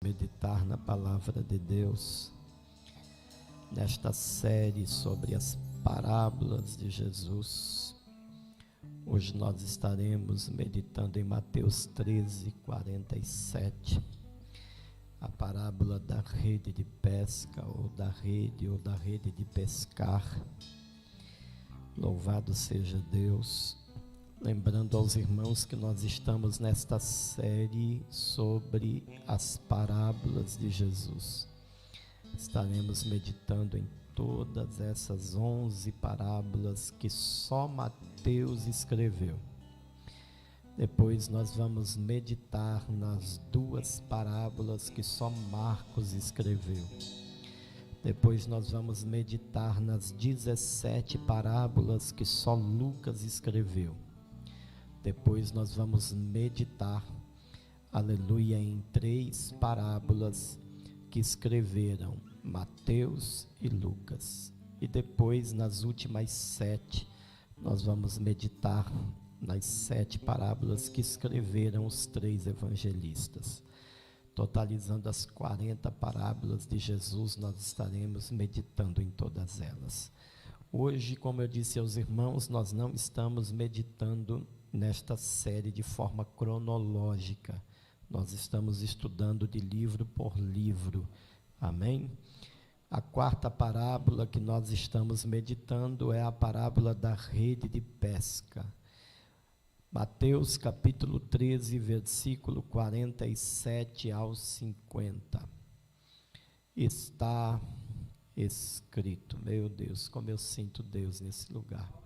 Meditar na palavra de Deus, nesta série sobre as parábolas de Jesus. Hoje nós estaremos meditando em Mateus 13:47, a parábola da rede de pesca, ou da rede de pescar. Louvado seja Deus. Lembrando aos irmãos que nós estamos nesta série sobre as parábolas de Jesus. Estaremos meditando em todas essas 11 parábolas que só Mateus escreveu. Depois nós vamos meditar nas 2 parábolas que só Marcos escreveu. Depois nós vamos meditar nas 17 parábolas que só Lucas escreveu. Depois nós vamos meditar, aleluia, em 3 parábolas que escreveram Mateus e Lucas. E depois, nas últimas 7, nós vamos meditar nas 7 parábolas que escreveram os 3 evangelistas. Totalizando as 40 parábolas de Jesus, nós estaremos meditando em todas elas. Hoje, como eu disse aos irmãos, nós não estamos meditando nesta série de forma cronológica. Nós estamos estudando de livro por livro. Amém? A 4ª parábola que nós estamos meditando é a parábola da rede de pesca. Mateus capítulo 13, versículo 47 ao 50. Está escrito. Meu Deus, como eu sinto Deus nesse lugar.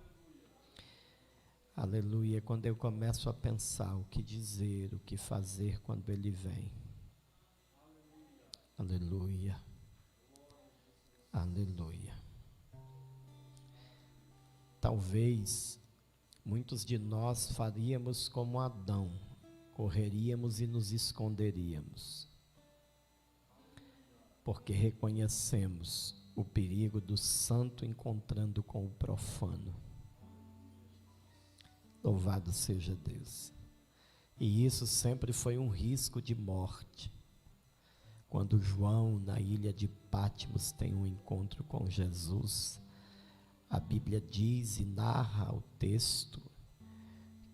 Aleluia, quando eu começo a pensar o que dizer, o que fazer quando Ele vem. Aleluia, aleluia. Talvez muitos de nós faríamos como Adão, correríamos e nos esconderíamos, porque reconhecemos o perigo do santo encontrando com o profano. Louvado seja Deus. E isso sempre foi um risco de morte. Quando João, na ilha de Patmos, tem um encontro com Jesus, a Bíblia diz e narra o texto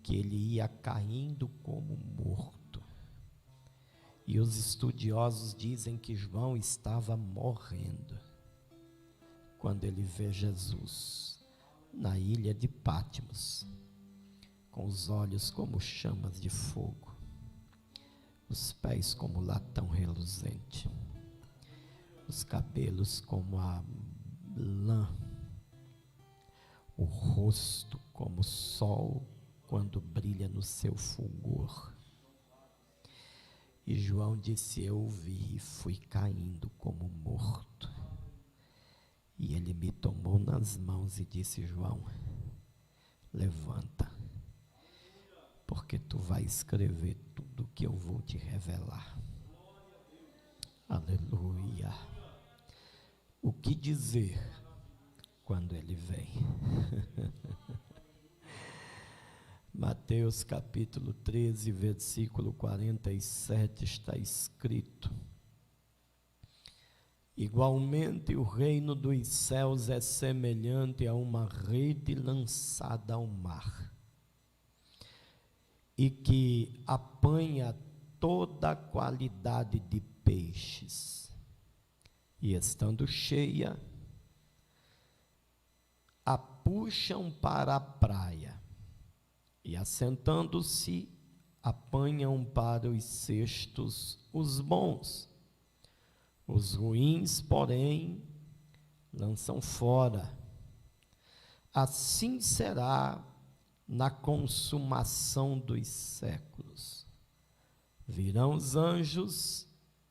que ele ia caindo como morto. E os estudiosos dizem que João estava morrendo quando ele vê Jesus na ilha de Patmos, com os olhos como chamas de fogo, os pés como latão reluzente, os cabelos como a lã, o rosto como o sol quando brilha no seu fulgor. E João disse: eu vi e fui caindo como morto. E ele me tomou nas mãos e disse: João, levanta, porque tu vai escrever tudo que eu vou te revelar. Aleluia. O que dizer quando Ele vem? Mateus capítulo 13, versículo 47 está escrito: igualmente o reino dos céus é semelhante a uma rede lançada ao mar, e que apanha toda a qualidade de peixes, e estando cheia, a puxam para a praia, e assentando-se, apanham para os cestos os bons, os ruins, porém, lançam fora. Assim será na consumação dos séculos. Virão os anjos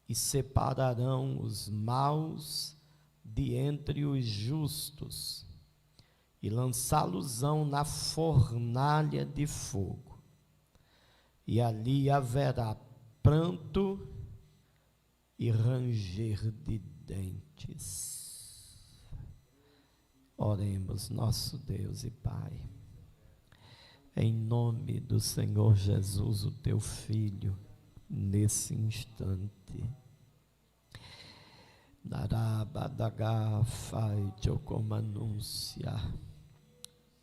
e separarão os maus de entre os justos, e lançá-los-ão na fornalha de fogo. E ali haverá pranto e ranger de dentes. Oremos, nosso Deus e Pai. Em nome do Senhor Jesus, o teu Filho, nesse instante, Narabadaga fai chocomanúncia.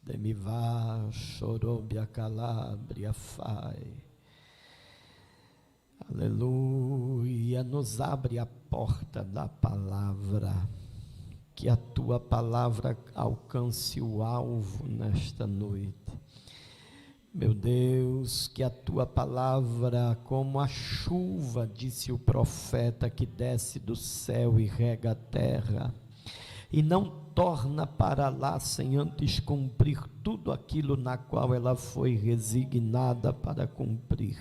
Demivá chorobia calabria fai. Aleluia, nos abre a porta da palavra, que a tua palavra alcance o alvo nesta noite. Meu Deus, que a tua palavra, como a chuva, disse o profeta, que desce do céu e rega a terra, e não torna para lá sem antes cumprir tudo aquilo na qual ela foi resignada para cumprir.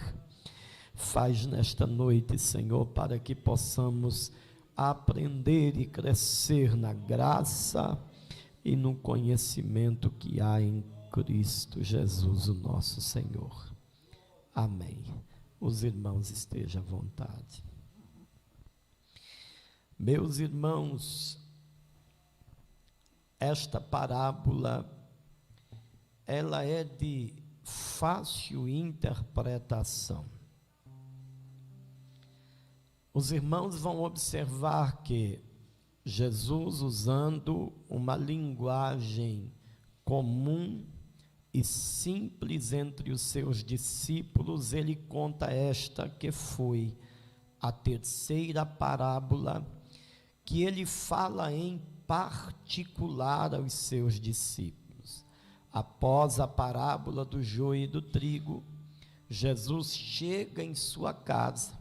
Faz nesta noite, Senhor, para que possamos aprender e crescer na graça e no conhecimento que há em Cristo Jesus, o nosso Senhor. Amém. Os irmãos estejam à vontade. Meus irmãos, esta parábola, ela é de fácil interpretação. Os irmãos vão observar que Jesus, usando uma linguagem comum e simples entre os seus discípulos, ele conta esta que foi a terceira parábola que ele fala em particular aos seus discípulos. Após a parábola do joio e do trigo, Jesus chega em sua casa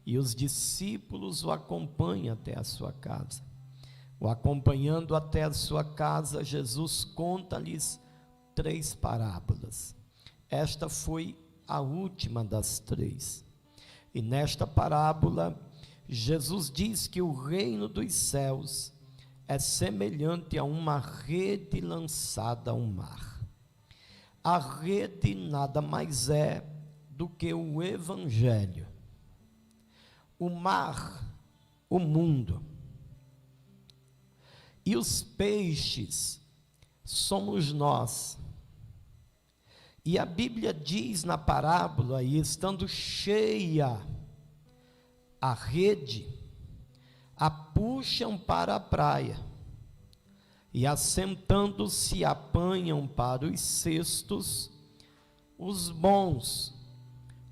e os discípulos o acompanham até a sua casa. O acompanhando até a sua casa, Jesus conta-lhes 3 parábolas. Esta foi a última das 3. E nesta parábola, Jesus diz que o reino dos céus é semelhante a uma rede lançada ao mar. A rede nada mais é do que o Evangelho. O mar, o mundo. E os peixes somos nós. E a Bíblia diz na parábola, e estando cheia a rede, a puxam para a praia, e assentando-se apanham para os cestos os bons,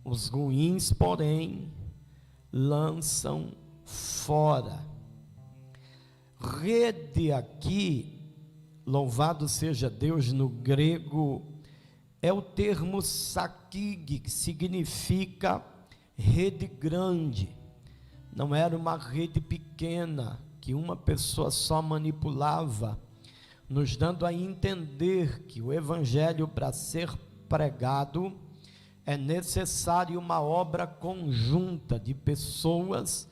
os ruins, porém, lançam fora. Rede aqui, louvado seja Deus, no grego, é o termo sakig, que significa rede grande. Não era uma rede pequena, que uma pessoa só manipulava, nos dando a entender que o Evangelho, para ser pregado, é necessário uma obra conjunta de pessoas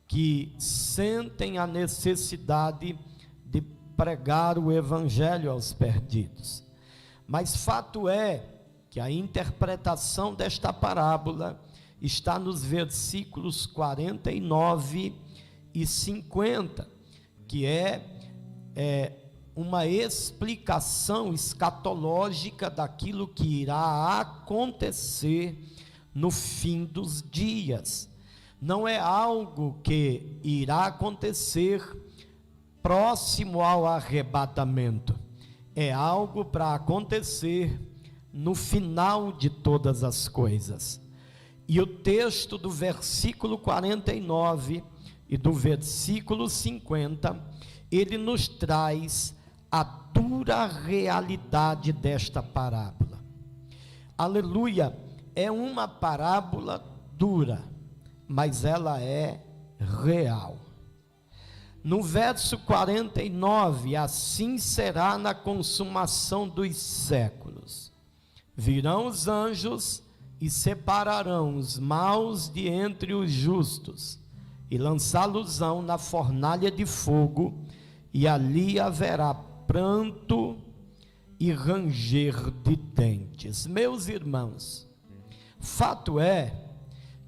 que sentem a necessidade de pregar o Evangelho aos perdidos. Mas fato é que a interpretação desta parábola está nos versículos 49 e 50, que é uma explicação escatológica daquilo que irá acontecer no fim dos dias. Não é algo que irá acontecer próximo ao arrebatamento, é algo para acontecer no final de todas as coisas. E o texto do versículo 49 e do versículo 50, ele nos traz a dura realidade desta parábola. Aleluia, é uma parábola dura, mas ela é real. No verso 49, assim será na consumação dos séculos. Virão os anjos e separarão os maus de entre os justos, e lançá-los-ão na fornalha de fogo, e ali haverá pranto e ranger de dentes. Meus irmãos, fato é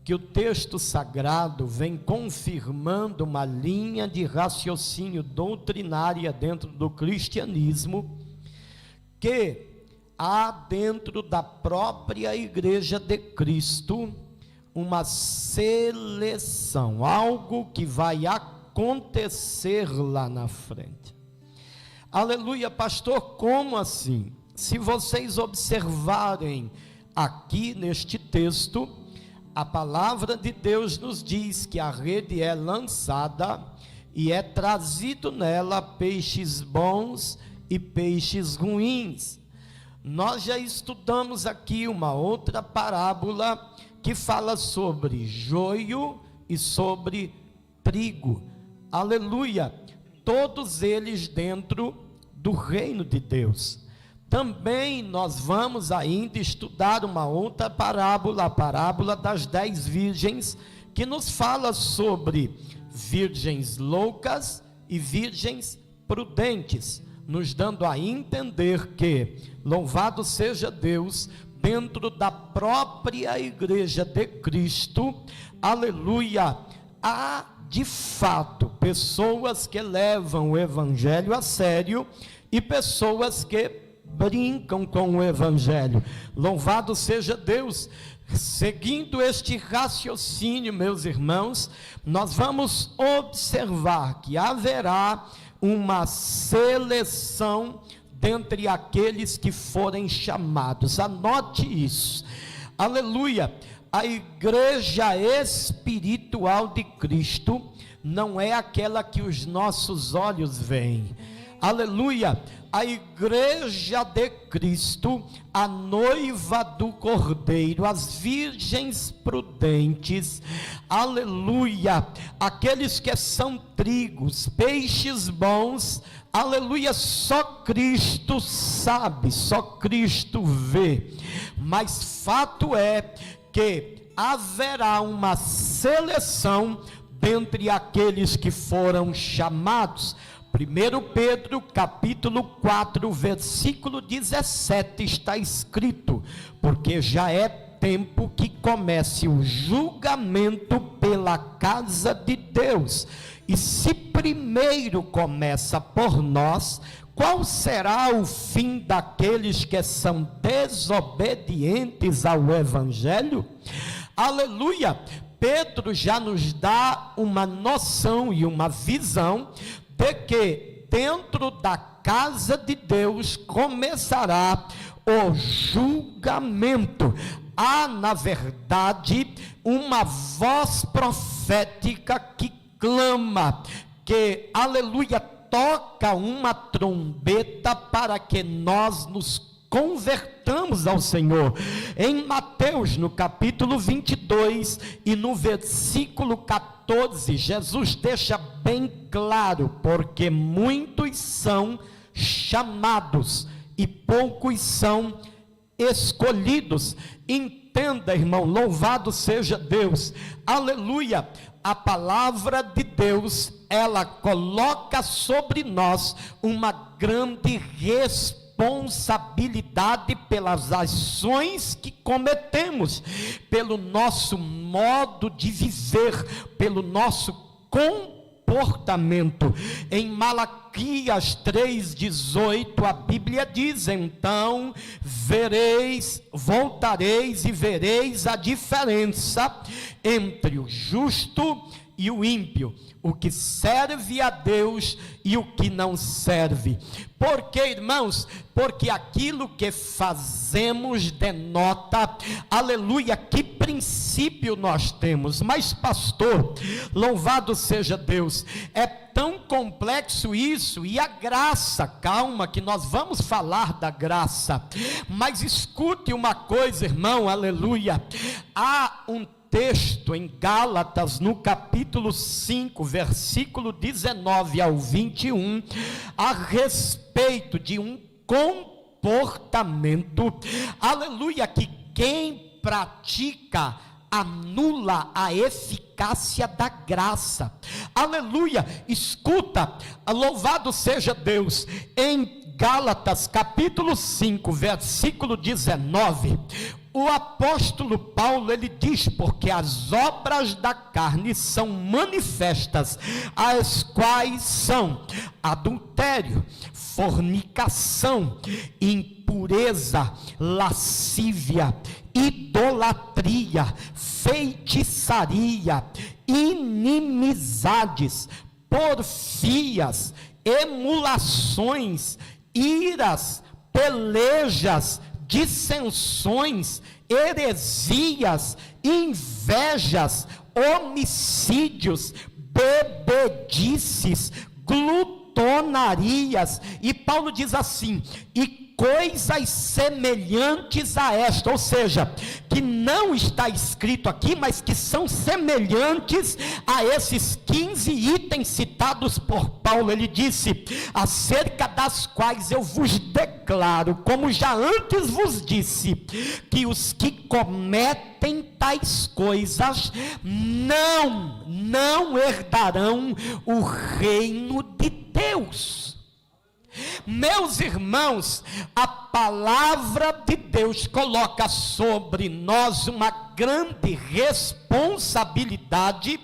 que o texto sagrado vem confirmando uma linha de raciocínio doutrinária dentro do cristianismo, que há dentro da própria Igreja de Cristo uma seleção, algo que vai acontecer lá na frente. Aleluia, pastor, como assim? Se vocês observarem aqui neste texto, a palavra de Deus nos diz que a rede é lançada e é trazido nela peixes bons e peixes ruins. Nós já estudamos aqui uma outra parábola que fala sobre joio e sobre trigo. Aleluia! Todos eles dentro do reino de Deus. Também nós vamos ainda estudar uma outra parábola, a parábola das 10 virgens, que nos fala sobre virgens loucas e virgens prudentes, nos dando a entender que, louvado seja Deus, dentro da própria igreja de Cristo, aleluia, há de fato pessoas que levam o evangelho a sério e pessoas que brincam com o evangelho. Louvado seja Deus. Seguindo este raciocínio, meus irmãos, nós vamos observar que haverá uma seleção dentre aqueles que forem chamados. Anote isso. Aleluia. A igreja espiritual de Cristo não é aquela que os nossos olhos veem. Aleluia. A igreja de Cristo, a noiva do Cordeiro, as virgens prudentes, aleluia, aqueles que são trigos, peixes bons, aleluia, só Cristo sabe, só Cristo vê, mas fato é que haverá uma seleção dentre aqueles que foram chamados. 1 Pedro capítulo 4, versículo 17 está escrito: porque já é tempo que comece o julgamento pela casa de Deus, e se primeiro começa por nós, qual será o fim daqueles que são desobedientes ao evangelho? Aleluia! Pedro já nos dá uma noção e uma visão de que dentro da casa de Deus começará o julgamento. Há, na verdade, uma voz profética que clama, que, aleluia, toca uma trombeta para que nós nos convertamos ao Senhor. Em Mateus, no capítulo 22 e no versículo 14, Jesus deixa bem claro: porque muitos são chamados e poucos são escolhidos. Entenda, irmão, louvado seja Deus, aleluia. A palavra de Deus, ela coloca sobre nós uma grande responsabilidade pelas ações que cometemos, pelo nosso modo de viver, pelo nosso comportamento. Em Malaquias 3,18, a Bíblia diz: então voltareis e vereis a diferença entre o justo e o ímpio, o que serve a Deus e o que não serve. Por quê, irmãos? Porque aquilo que fazemos denota, aleluia, que princípio nós temos. Mas pastor, louvado seja Deus, é tão complexo isso, e a graça, calma que nós vamos falar da graça, mas escute uma coisa, irmão, aleluia, há um texto em Gálatas, no capítulo 5, versículo 19 ao 21, a respeito de um comportamento, aleluia, que quem pratica anula a eficácia da graça. Aleluia, escuta, louvado seja Deus. Em Gálatas capítulo 5, versículo 19, o apóstolo Paulo, ele diz: porque as obras da carne são manifestas, as quais são adultério, fornicação, impureza, lascívia, idolatria, feitiçaria, inimizades, porfias, emulações, iras, pelejas, dissensões, heresias, invejas, homicídios, bebedices, glutonarias. E Paulo diz assim: e coisas semelhantes a esta, ou seja, que não está escrito aqui, mas que são semelhantes a esses 15 itens citados por Paulo. Ele disse: acerca das quais eu vos declaro, como já antes vos disse, que os que cometem tais coisas não herdarão o reino de Deus. Meus irmãos, a palavra de Deus coloca sobre nós uma grande responsabilidade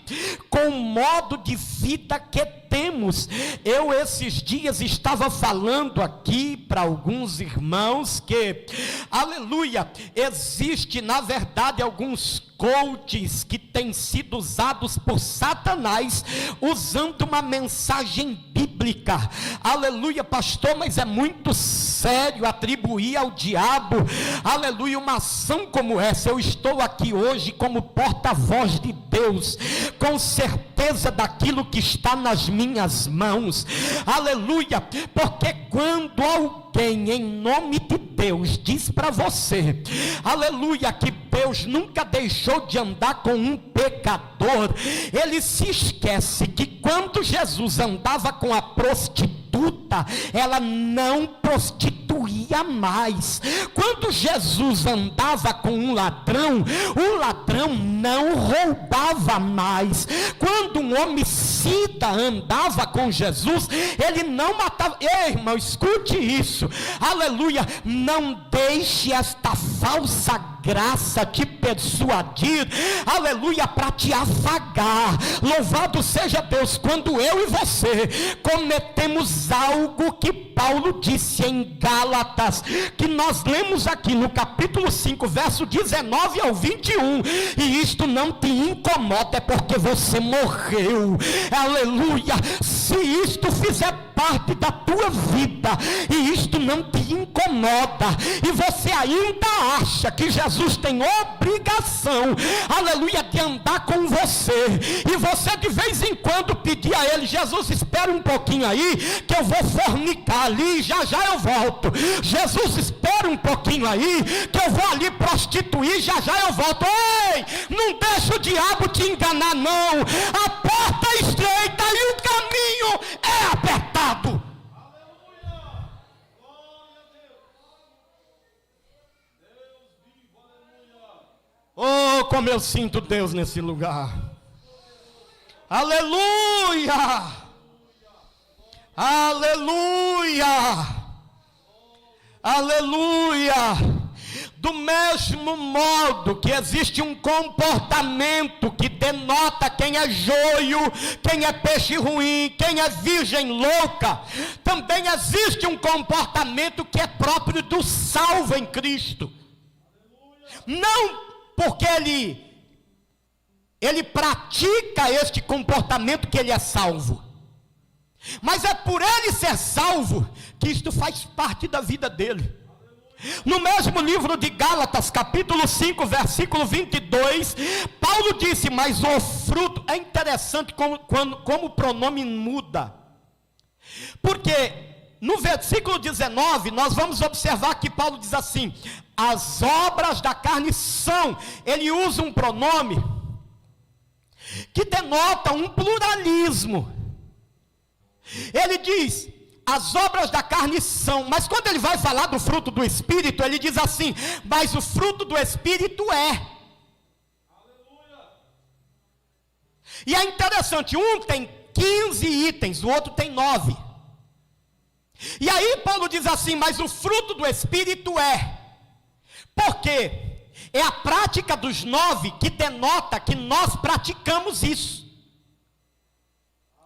com o modo de vida que temos. Eu esses dias estava falando aqui para alguns irmãos que, aleluia, existe na verdade alguns coaches que têm sido usados por Satanás, usando uma mensagem bíblica. Aleluia, pastor, mas é muito sério atribuir ao diabo, aleluia, uma ação como essa. Eu estou aqui hoje como porta-voz de Deus, com certeza daquilo que está nas minhas mãos, aleluia, porque quando alguém em nome de Deus diz para você, aleluia, que Deus nunca deixou de andar com um pecador, ele se esquece que quando Jesus andava com a prostituta, ela não prostituía mais. Quando Jesus andava com um ladrão, o ladrão não roubava mais. Quando um homicida andava com Jesus, ele não matava. Ei, irmão, escute isso, aleluia, não deixe esta falsa graça te persuadir, aleluia, para te afagar. Louvado seja Deus, quando eu e você cometemos algo que Paulo disse em Gálatas, que nós lemos aqui no capítulo 5, verso 19 ao 21, e isto não te incomoda, é porque você morreu, aleluia. Se isto fizer parte da tua vida, e isto não te incomoda, e você ainda acha que Jesus tem obrigação, aleluia, de andar com você, e você de vez em quando pedir a ele: Jesus, espera um pouquinho aí, que eu vou fornicar ali, já já eu volto. Jesus, espera um pouquinho aí, que eu vou ali prostituir, já já eu volto. Ei, não deixa o diabo te enganar não. A porta é estreita e o caminho é apertado. Oh, como eu sinto Deus nesse lugar. Aleluia! Aleluia! Aleluia! Do mesmo modo que existe um comportamento que denota quem é joio, quem é peixe ruim, quem é virgem louca, também existe um comportamento que é próprio do salvo em Cristo. Não porque ele pratica este comportamento que ele é salvo, mas é por ele ser salvo que isto faz parte da vida dele. No mesmo livro de Gálatas, capítulo 5, versículo 22, Paulo disse: mas o fruto, é interessante como o pronome muda, porque no versículo 19, nós vamos observar que Paulo diz assim: as obras da carne são, ele usa um pronome que denota um pluralismo. Ele diz: as obras da carne são, mas quando ele vai falar do fruto do Espírito, ele diz assim: mas o fruto do Espírito é. Aleluia. E é interessante, um tem 15 itens, o outro tem 9. E aí Paulo diz assim: mas o fruto do Espírito é. Por quê? É a prática dos 9 que denota que nós praticamos isso.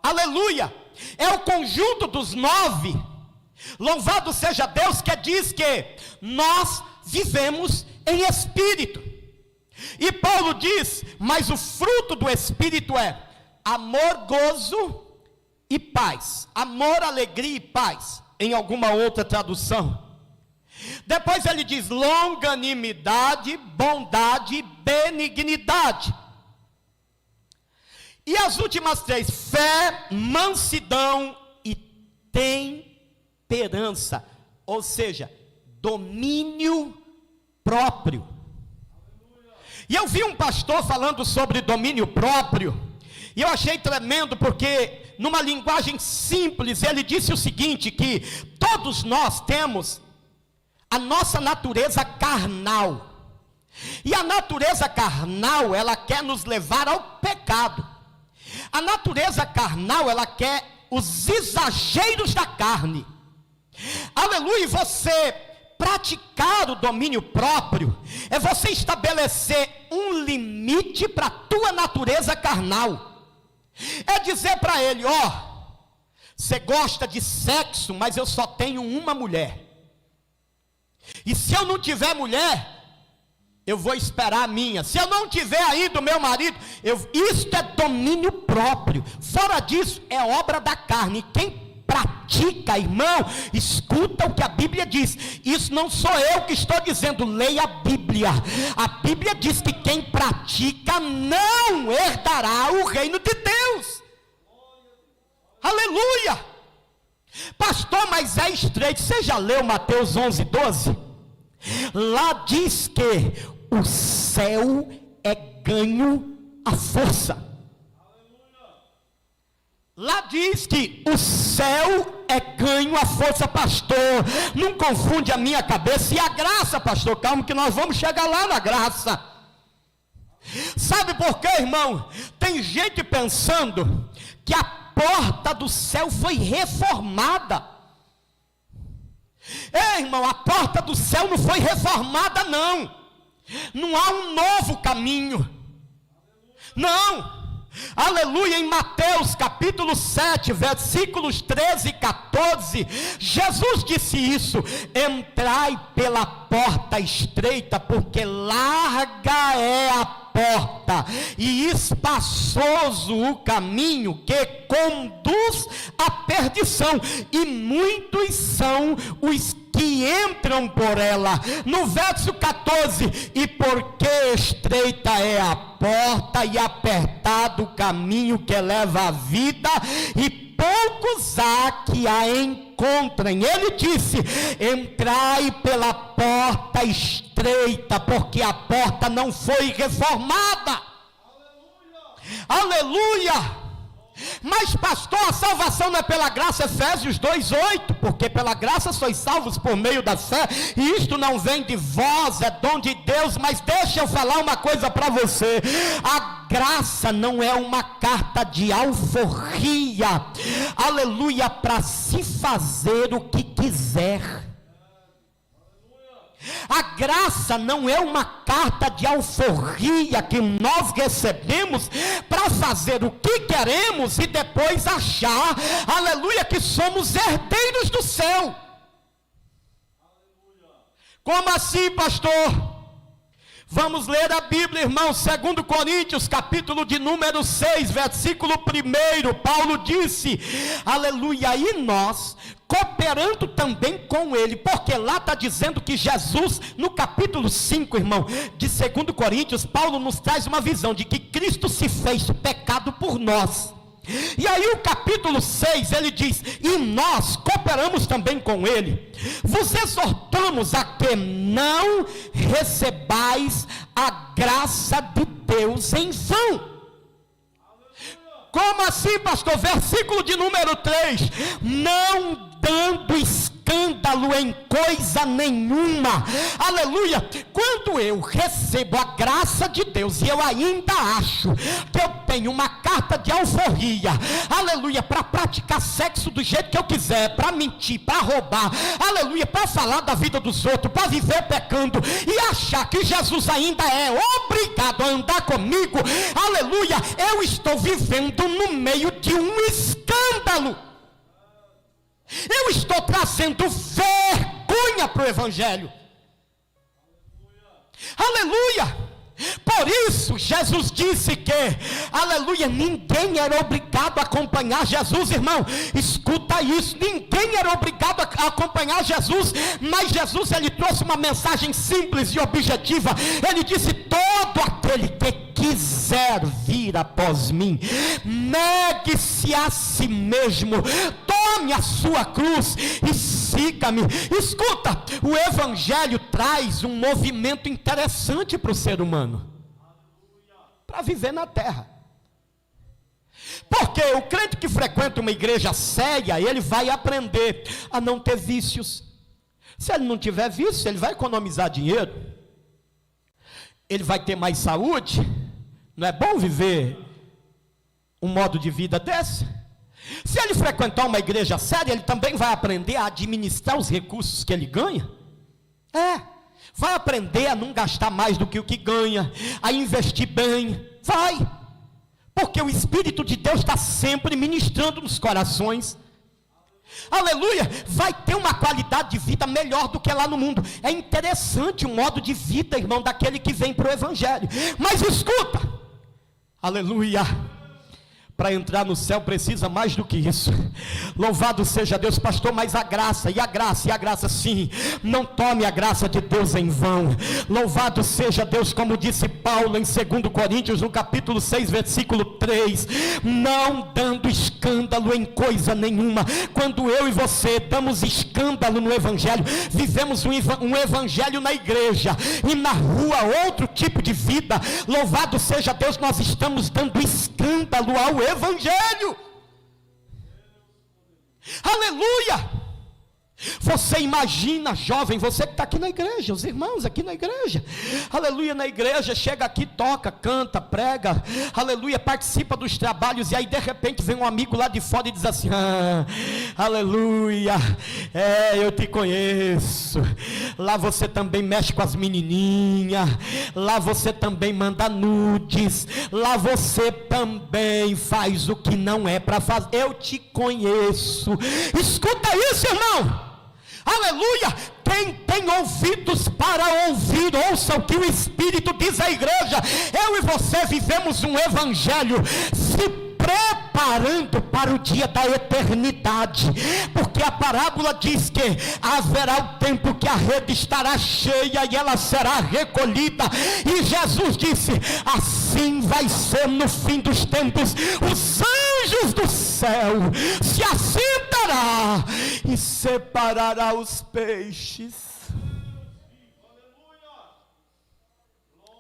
Aleluia! É o conjunto dos 9, louvado seja Deus, que diz que nós vivemos em Espírito. E Paulo diz: mas o fruto do Espírito é amor, gozo, e paz. Amor, alegria e paz, em alguma outra tradução. Depois ele diz longanimidade, bondade e benignidade. E as últimas três, fé, mansidão e temperança, ou seja, domínio próprio. E eu vi um pastor falando sobre domínio próprio, e eu achei tremendo, porque numa linguagem simples, ele disse o seguinte, que todos nós temos a nossa natureza carnal, e a natureza carnal, ela quer nos levar ao pecado. A natureza carnal, ela quer os exageros da carne. Aleluia. E você praticar o domínio próprio é você estabelecer um limite para a tua natureza carnal. É dizer para ele, ó, você gosta de sexo, mas eu só tenho uma mulher. E se eu não tiver mulher, eu vou esperar a minha. Se eu não tiver ainda o meu marido, isto é domínio próprio. Fora disso, é obra da carne. Quem pratica, irmão, escuta o que a Bíblia diz. Isso não sou eu que estou dizendo, leia a Bíblia. A Bíblia diz que quem pratica não herdará o reino de Deus. Aleluia. Pastor, mas é estreito. Você já leu Mateus 11:12? Lá diz que o céu é ganho à força. Lá diz que o céu é ganho à força, pastor. Não confunde a minha cabeça e a graça, pastor. Calma que nós vamos chegar lá na graça. Sabe por quê, irmão? Tem gente pensando que a porta do céu foi reformada. Ei, irmão, a porta do céu não foi reformada, não. Não há um novo caminho. Não. Aleluia. Em Mateus capítulo 7, versículos 13 e 14, Jesus disse isso: entrai pela porta estreita, porque larga é a porta e espaçoso o caminho que conduz à perdição, e muitos são os que entram por ela. No verso 14, e porque estreita é a porta e apertado o caminho que leva à vida, e poucos há que a encontrem. Ele disse: entrai pela porta estreita, porque a porta não foi reformada. Aleluia. Aleluia. Mas pastor, a salvação não é pela graça, Efésios 2:8, porque pela graça sois salvos por meio da fé, e isto não vem de vós, é dom de Deus. Mas deixa eu falar uma coisa para você: a graça não é uma carta de alforria, aleluia, para se fazer o que quiser. A graça não é uma carta de alforria que nós recebemos para fazer o que queremos e depois achar, aleluia, que somos herdeiros do céu. Como assim, pastor? Vamos ler a Bíblia, irmão. 2 Coríntios, capítulo de número 6, versículo 1, Paulo disse, aleluia, e nós, cooperando também com ele, porque lá está dizendo que Jesus, no capítulo 5, irmão, de 2 Coríntios, Paulo nos traz uma visão de que Cristo se fez pecado por nós. E aí o capítulo 6, ele diz, e nós cooperamos também com ele, vos exortamos a que não recebais a graça de Deus em vão. Como assim, pastor? Versículo de número 3, não dando escândalo em coisa nenhuma, aleluia. Quando eu recebo a graça de Deus e eu ainda acho que eu tenho uma carta de alforria, aleluia, para praticar sexo do jeito que eu quiser, para mentir, para roubar, aleluia, para falar da vida dos outros, para viver pecando e achar que Jesus ainda é obrigado a andar comigo, aleluia, eu estou vivendo no meio de um escândalo. Eu estou trazendo vergonha para o Evangelho. Aleluia. Por isso Jesus disse que, aleluia, ninguém era obrigado a acompanhar Jesus, irmão. Escuta isso, ninguém era obrigado a acompanhar Jesus, mas Jesus, ele trouxe uma mensagem simples e objetiva. Ele disse: todo aquele que quiser vir após mim, negue-se a si mesmo, tome a sua cruz e siga-me. Escuta, o evangelho traz um movimento interessante para o ser humano, para viver na terra. Porque o crente que frequenta uma igreja séria, ele vai aprender a não ter vícios. Se ele não tiver vício, ele vai economizar dinheiro, ele vai ter mais saúde. Não é bom viver um modo de vida desse? Se ele frequentar uma igreja séria, ele também vai aprender a administrar os recursos que ele ganha. Vai aprender a não gastar mais do que o que ganha, a investir bem. Vai, porque o Espírito de Deus está sempre ministrando nos corações. Aleluia, vai ter uma qualidade de vida melhor do que lá no mundo. É interessante o modo de vida, irmão, daquele que vem para o evangelho. Mas escuta, aleluia, para entrar no céu precisa mais do que isso. Louvado seja Deus, pastor, mas a graça, e a graça sim, não tome a graça de Deus em vão. Louvado seja Deus, como disse Paulo em 2 Coríntios, no capítulo 6, versículo 3, não dando escândalo em coisa nenhuma. Quando eu e você damos escândalo no evangelho, vivemos um evangelho na igreja, e na rua outro tipo de vida. Louvado seja Deus, nós estamos dando escândalo ao evangelho. Aleluia. Você imagina, jovem, você que está aqui na igreja, os irmãos aqui na igreja, aleluia, na igreja, chega aqui, toca, canta, prega, aleluia, participa dos trabalhos, e aí de repente vem um amigo lá de fora e diz assim: aleluia, eu te conheço, lá você também mexe com as menininhas, lá você também manda nudes, lá você também faz o que não é para fazer, eu te conheço. Escuta isso, irmão. Aleluia, quem tem ouvidos para ouvir, ouça o que o Espírito diz à igreja. Eu e você vivemos um evangelho se preparando para o dia da eternidade, porque a parábola diz que haverá o tempo que a rede estará cheia e ela será recolhida, e Jesus disse: assim vai ser no fim dos tempos. Os anjos do céu se assentará e separará os peixes.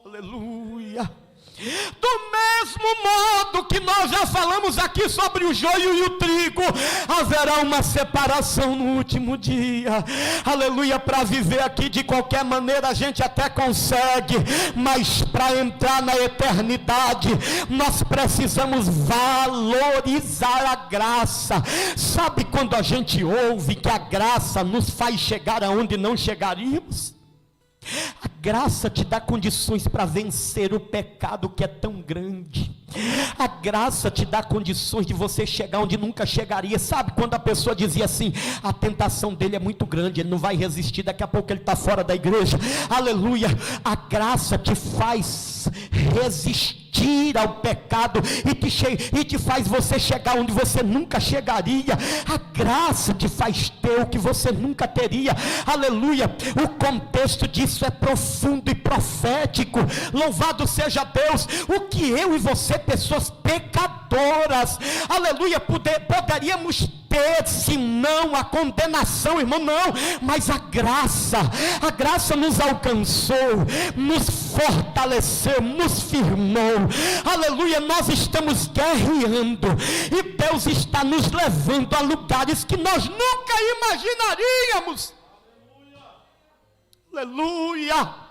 Aleluia. Do mesmo modo que nós já falamos aqui sobre o joio e o trigo, haverá uma separação no último dia. Aleluia. Para viver aqui de qualquer maneira a gente até consegue, mas para entrar na eternidade nós precisamos valorizar a graça. Sabe quando a gente ouve que a graça nos faz chegar aonde não chegaríamos? A graça te dá condições para vencer o pecado que é tão grande. A graça te dá condições de você chegar onde nunca chegaria. Sabe quando a pessoa dizia assim: a tentação dele é muito grande, ele não vai resistir, daqui a pouco ele está fora da igreja. Aleluia. A graça te faz resistir ao pecado e te faz você chegar onde você nunca chegaria. A graça te faz ter o que você nunca teria. Aleluia. O contexto disso é profundo e profético. Louvado seja Deus. O que eu e você, pessoas pecadoras, aleluia, poderíamos ter, se não a condenação, irmão, não, mas a graça nos alcançou, nos fortaleceu, nos firmou. Aleluia. Nós estamos guerreando e Deus está nos levando a lugares que nós nunca imaginaríamos. Aleluia.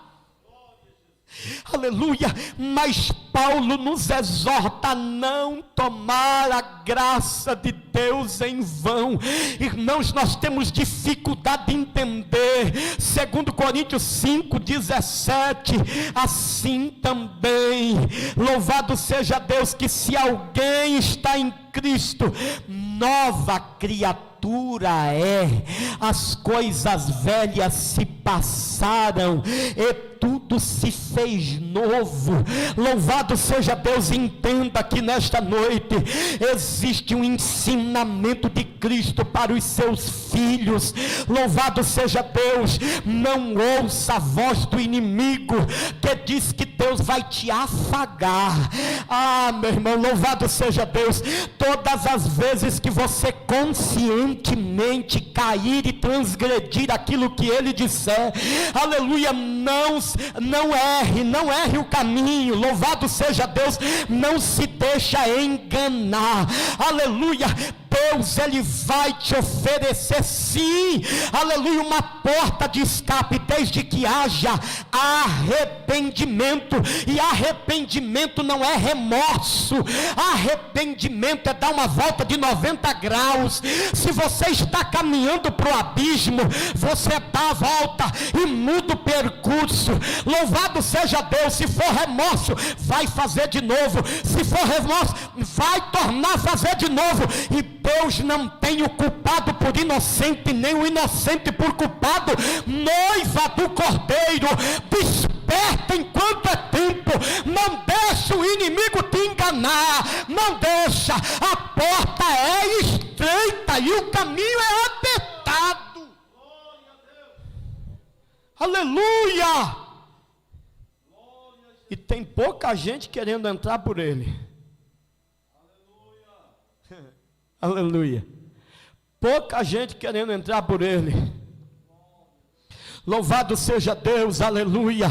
Aleluia. Mas Paulo nos exorta a não tomar a graça de Deus em vão. Irmãos, nós temos dificuldade de entender. 2 Coríntios 5:17, assim também, louvado seja Deus, que se alguém está em Cristo, nova criatura é, as coisas velhas se passaram e tudo tudo se fez novo. Louvado seja Deus. Entenda que nesta noite existe um ensinamento de Cristo para os seus filhos. Louvado seja Deus. Não ouça a voz do inimigo que diz que Deus vai te afagar. Meu irmão, louvado seja Deus. Todas as vezes que você conscientemente cair e transgredir aquilo que ele disser, aleluia, não erre o caminho. Louvado seja Deus. Não se deixa enganar, aleluia. Deus, ele vai te oferecer, sim, aleluia, uma porta de escape, desde que haja arrependimento. E arrependimento não é remorso, arrependimento é dar uma volta de 90 graus. Se você está caminhando para o abismo, você dá a volta e muda o percurso. Louvado seja Deus. Se for remorso, vai fazer de novo. Se for remorso, vai tornar a fazer de novo. E Deus não tem o culpado por inocente, nem o inocente por culpado. Noiva do Cordeiro, desperta enquanto é tempo. Não deixa o inimigo te enganar. Não deixa. A porta é estreita e o caminho é apertado. Aleluia! E tem pouca gente querendo entrar por ele. Aleluia. Pouca gente querendo entrar por ele. Louvado seja Deus, aleluia.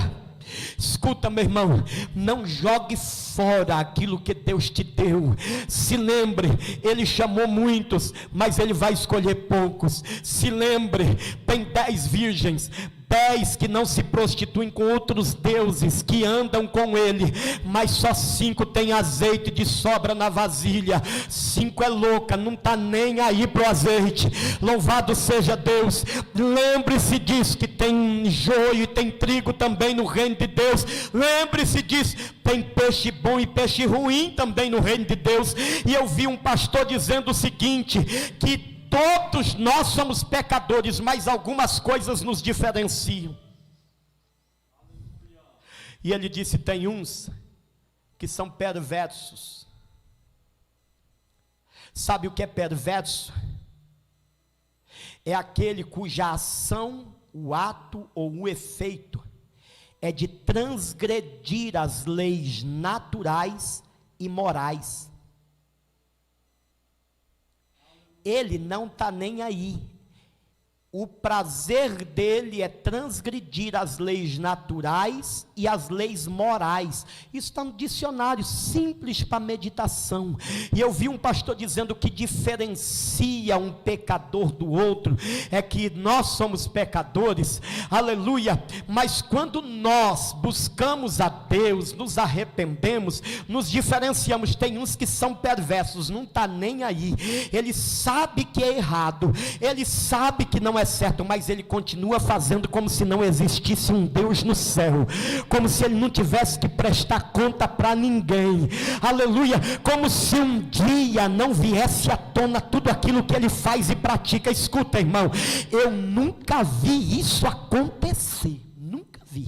Escuta, meu irmão, não jogue fora aquilo que Deus te deu. Se lembre, ele chamou muitos, mas ele vai escolher poucos. Se lembre, tem 10 virgens, 10 que não se prostituem com outros deuses, que andam com ele, mas só 5 tem azeite de sobra na vasilha. 5 é louca, não está nem aí para o azeite. Louvado seja Deus. Lembre-se disso, que tem joio e tem trigo também no reino de Deus. Lembre-se disso, tem peixe bom e peixe ruim também no reino de Deus. E eu vi um pastor dizendo o seguinte, que todos nós somos pecadores, mas algumas coisas nos diferenciam. E ele disse, tem uns que são perversos. Sabe o que é perverso? É aquele cuja ação, o ato ou o efeito é de transgredir as leis naturais e morais. Ele não está nem aí. O prazer dele é transgredir as leis naturais e as leis morais. Isso está no dicionário, simples para meditação. E eu vi um pastor dizendo que diferencia um pecador do outro é que nós somos pecadores, aleluia, mas quando nós buscamos a Deus, nos arrependemos, nos diferenciamos. Tem uns que são perversos, não está nem aí. Ele sabe que é errado, ele sabe que não é certo, mas ele continua fazendo como se não existisse um Deus no céu, como se ele não tivesse que prestar conta para ninguém, aleluia, como se um dia não viesse à tona tudo aquilo que ele faz e pratica. Escuta, irmão, eu nunca vi isso acontecer, nunca vi.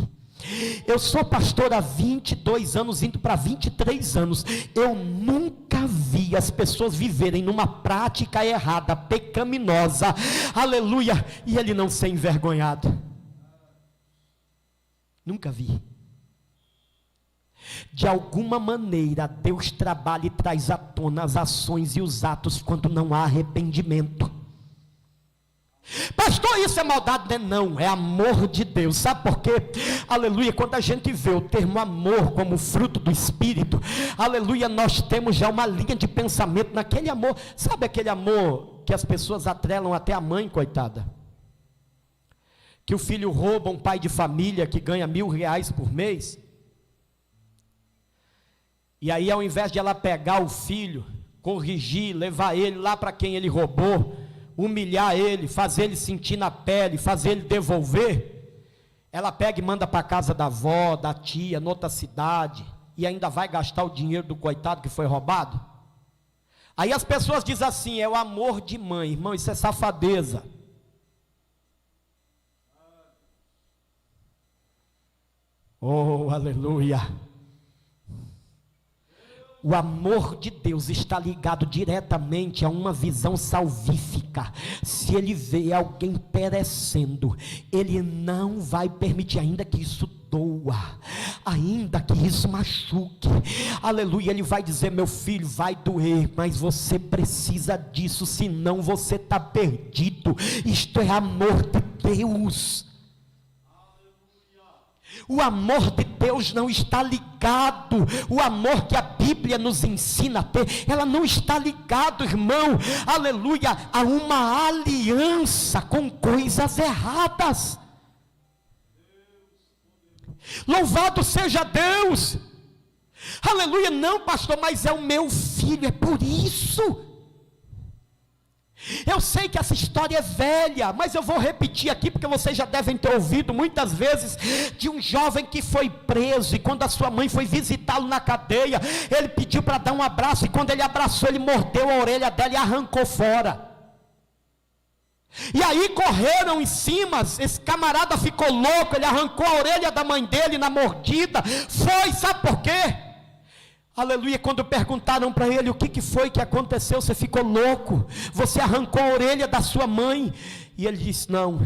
Eu sou pastor há 22 anos, indo para 23 anos. Eu nunca vi as pessoas viverem numa prática errada, pecaminosa, aleluia, e ele não ser envergonhado. Nunca vi. De alguma maneira, Deus trabalha e traz à tona as ações e os atos quando não há arrependimento. Pastor, isso é maldade? Não, é amor de Deus. Sabe por quê? Aleluia, quando a gente vê o termo amor como fruto do Espírito, aleluia, nós temos já uma linha de pensamento naquele amor. Sabe aquele amor que as pessoas atrelam até a mãe, coitada? Que o filho rouba um pai de família que ganha R$1.000 por mês, e aí ao invés de ela pegar o filho, corrigir, levar ele lá para quem ele roubou, humilhar ele, fazer ele sentir na pele, fazer ele devolver, ela pega e manda para a casa da avó, da tia, noutra cidade, e ainda vai gastar o dinheiro do coitado que foi roubado. Aí as pessoas dizem assim, é o amor de mãe. Irmão, isso é safadeza. Oh, aleluia. O amor de Deus está ligado diretamente a uma visão salvífica. Se Ele vê alguém perecendo, Ele não vai permitir, ainda que isso doa, ainda que isso machuque, aleluia. Ele vai dizer: meu filho, vai doer, mas você precisa disso, senão você está perdido. Isto é amor de Deus. O amor de Deus não está ligado, o amor que a Bíblia nos ensina a ter, ela não está ligado, irmão, aleluia, a uma aliança com coisas erradas. Louvado seja Deus, aleluia. Não, pastor, mas é o meu filho, é por isso. Eu sei que essa história é velha, mas eu vou repetir aqui, porque vocês já devem ter ouvido muitas vezes, de um jovem que foi preso, e quando a sua mãe foi visitá-lo na cadeia, ele pediu para dar um abraço, e quando ele abraçou, ele mordeu a orelha dela e arrancou fora. E aí correram em cima, esse camarada ficou louco, ele arrancou a orelha da mãe dele na mordida, sabe por quê? Aleluia. Quando perguntaram para ele: o que foi que aconteceu? Você ficou louco, você arrancou a orelha da sua mãe. E ele disse: não,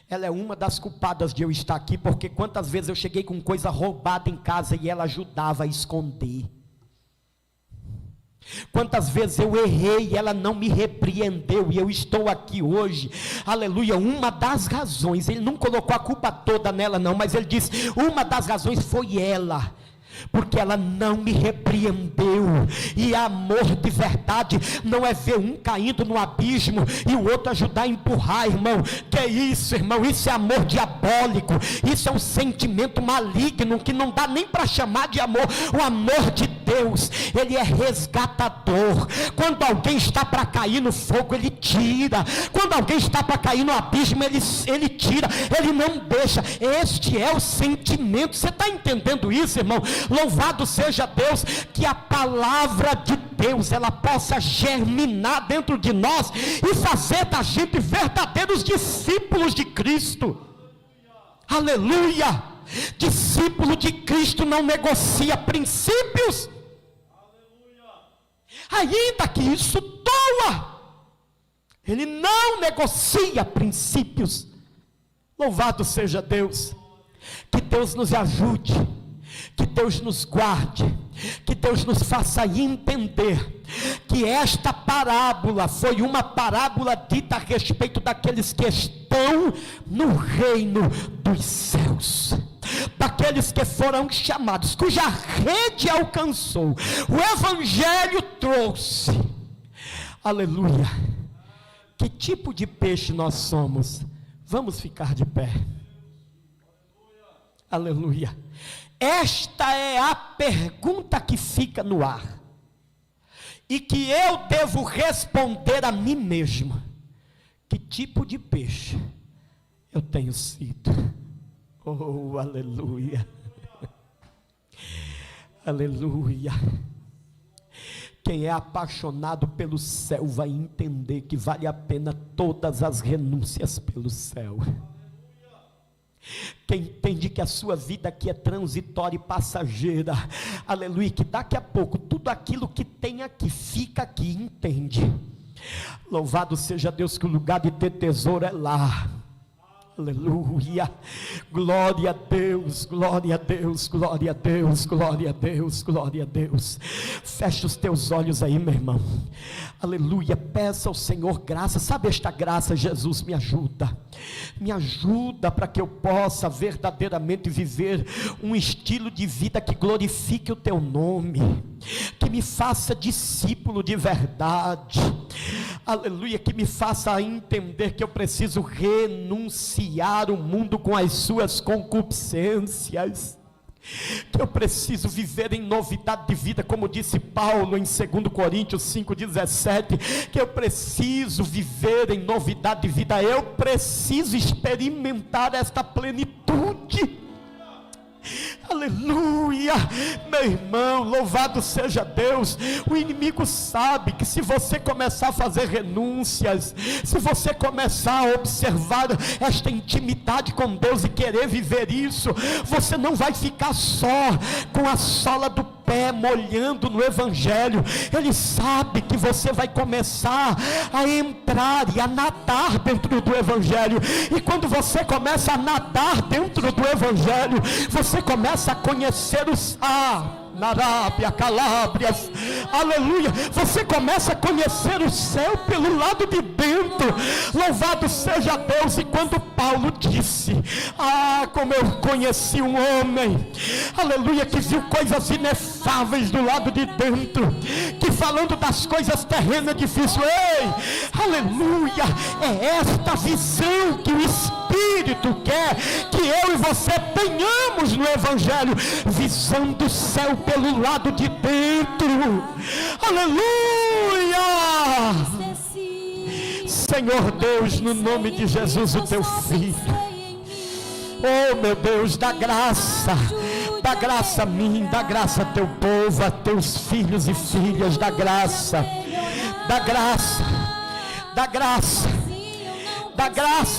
ela é uma das culpadas de eu estar aqui, porque quantas vezes eu cheguei com coisa roubada em casa e ela ajudava a esconder. Quantas vezes eu errei e ela não me repreendeu, e eu estou aqui hoje, aleluia. Uma das razões, ele não colocou a culpa toda nela não, mas ele disse: uma das razões foi ela, porque ela não me repreendeu. E amor de verdade não é ver um caindo no abismo e o outro ajudar a empurrar, irmão. Que é isso, irmão? Isso é amor diabólico, isso é um sentimento maligno que não dá nem para chamar de amor. O amor de Deus, ele é resgatador. Quando alguém está para cair no fogo, ele tira. Quando alguém está para cair no abismo, ele tira, ele não deixa. Este é o sentimento. Você está entendendo isso, irmão? Louvado seja Deus, que a palavra de Deus, ela possa germinar dentro de nós, e fazer da gente verdadeiros discípulos de Cristo. Aleluia. Discípulo de Cristo não negocia princípios, ainda que isso doa. Ele não negocia princípios. Louvado seja Deus. Que Deus nos ajude, que Deus nos guarde, que Deus nos faça entender que esta parábola foi uma parábola dita a respeito daqueles que estão no reino dos céus, daqueles que foram chamados, cuja rede alcançou, o evangelho trouxe. Aleluia. Que tipo de peixe nós somos? Vamos ficar de pé. Aleluia. Esta é a pergunta que fica no ar, e que eu devo responder a mim mesmo: que tipo de peixe eu tenho sido? Oh, aleluia. Aleluia. Quem é apaixonado pelo céu vai entender que vale a pena todas as renúncias pelo céu. Quem entende que a sua vida aqui é transitória e passageira, aleluia, que daqui a pouco tudo aquilo que tem aqui fica aqui, entende? Louvado seja Deus, que o lugar de ter tesouro é lá. Aleluia, glória a Deus, glória a Deus, glória a Deus, glória a Deus, glória a Deus. Fecha os teus olhos aí, meu irmão. Aleluia, peça ao Senhor graça. Sabe esta graça? Jesus, me ajuda para que eu possa verdadeiramente viver um estilo de vida que glorifique o teu nome, que me faça discípulo de verdade. Aleluia, que me faça entender que eu preciso renunciar o mundo com as suas concupiscências, que eu preciso viver em novidade de vida, como disse Paulo em 2 Coríntios 5,17, que eu preciso viver em novidade de vida, eu preciso experimentar esta plenitude. Aleluia. Aleluia, meu irmão, louvado seja Deus. O inimigo sabe que se você começar a fazer renúncias, se você começar a observar esta intimidade com Deus e querer viver isso, você não vai ficar só com a sola do pé molhando no Evangelho. Ele sabe que você vai começar a entrar e a nadar dentro do Evangelho, e quando você começa a nadar dentro do Evangelho, você começa a conhecer os na Arábia, Calábrias, aleluia, você começa a conhecer o céu pelo lado de dentro. Louvado seja Deus. E quando Paulo disse: como eu conheci um homem, aleluia, que viu coisas inefáveis do lado de dentro, que falando das coisas terrenas difíceis, aleluia, é esta visão que o Espírito quer que eu e você tenhamos no Evangelho, visão do céu pelo lado de dentro, aleluia. Senhor Deus, no nome de Jesus, o teu Filho, oh meu Deus, dá graça a mim, dá graça a teu povo, a teus filhos e filhas, dá graça,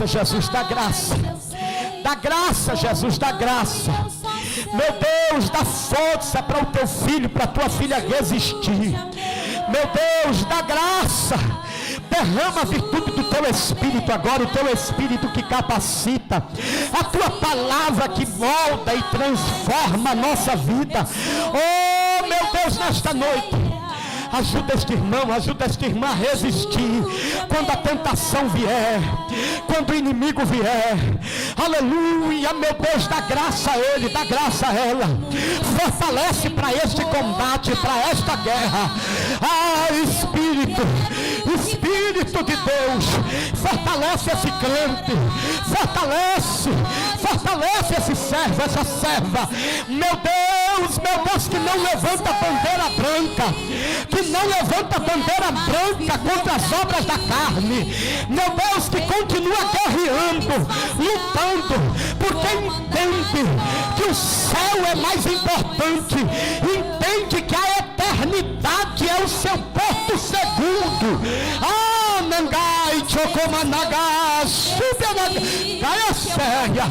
Jesus, dá graça, Jesus, dá graça. Meu Deus, dá força para o teu filho, para a tua filha resistir. Meu Deus, dá graça. Derrama a virtude do teu Espírito agora, o teu Espírito que capacita, a tua palavra que molda e transforma a nossa vida. Oh meu Deus, nesta noite, ajuda este irmão, ajuda esta irmã a resistir quando a tentação vier, quando o inimigo vier. Aleluia, meu Deus, dá graça a ele, dá graça a ela. Fortalece para este combate, para esta guerra. Espírito de Deus, fortalece esse crente, fortalece esse servo, essa serva. Meu Deus, que não levanta bandeira branca, que não levanta bandeira branca contra as obras da carne. Meu Deus, que continua guerreando, lutando, porque entende que o céu é mais importante, entende que a eternidade é o seu porto seguro. Nangai, Chocomanaga, Caia Séria.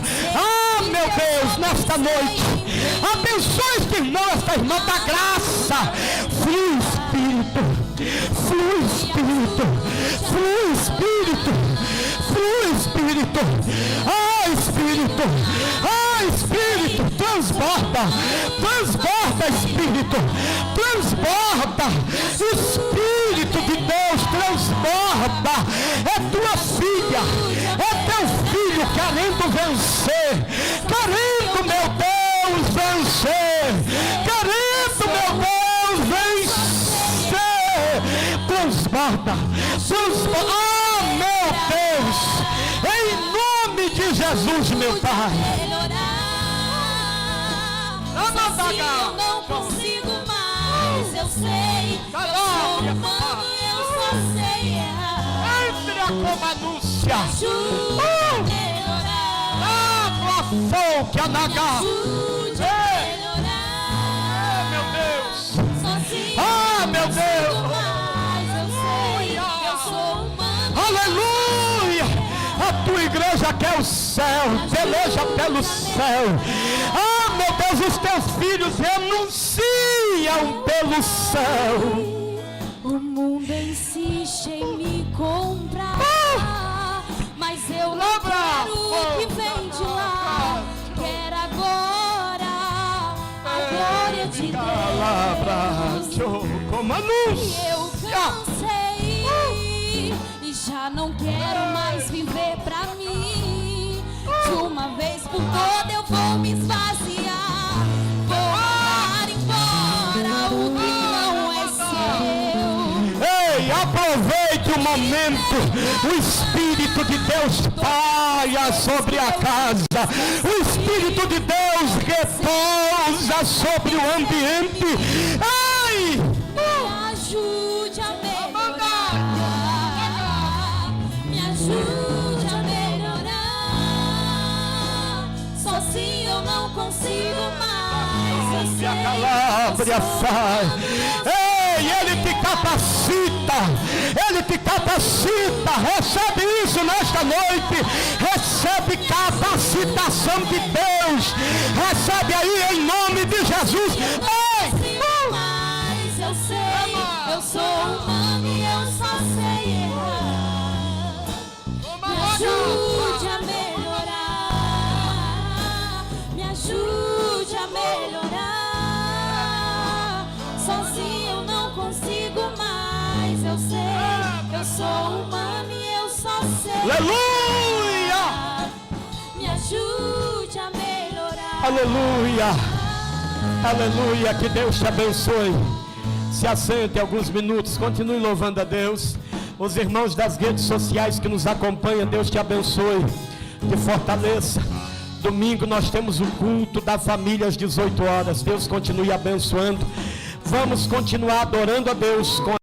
Meu Deus, nesta noite, abençoe este irmão, esta irmã, da graça. Flui Espírito, Espírito, transborda, Espírito, transborda, Espírito de Deus, transborda. É tua filha, é teu filho querendo vencer, meu Deus, vencer, meu Deus, vencer. Transborda, meu Deus, em nome de Jesus, meu Pai. Se eu não consigo mais, eu sei, eu sou humano, eu só sei errar. Entre a comanúncia, ajude a melhorar, que a naga, ajude a melhorar. Meu Deus, meu Deus, mais, eu sei, eu sou humano. Aleluia. A tua igreja quer o céu, peleja pelo céu. Meu Deus, os teus filhos renunciam pelo céu. O mundo insiste em me comprar, mas eu não quero o que vem de lá. Quero agora a glória de Deus. E eu cansei e já não quero mais viver pra mim. De uma vez por toda eu vou me esvaziar, vou mandar embora o que não é seu. Ei, aproveite o momento. O Espírito de Deus paira sobre a casa. O Espírito de Deus repousa sobre o ambiente. Ei! Me ajude a melhorar, me ajude a melhorar. Sozinho eu não consigo mais. Ei, Ele te capacita. Ele te capacita. Recebe isso nesta noite. Recebe capacitação de Deus. Recebe aí em nome de Jesus. Ei! Mas eu sei, eu sou humano e eu só sei errar. Me ajude a melhorar. Me ajude a melhorar. Sozinho eu não consigo mais. Eu sei, eu sou humano e eu só sei. Aleluia! Me ajude a melhorar. Aleluia! Aleluia, que Deus te abençoe. Se assente alguns minutos, continue louvando a Deus. Os irmãos das redes sociais que nos acompanham, Deus te abençoe, te fortaleça. Domingo nós temos o culto da família às 18 horas. Deus continue abençoando. Vamos continuar adorando a Deus com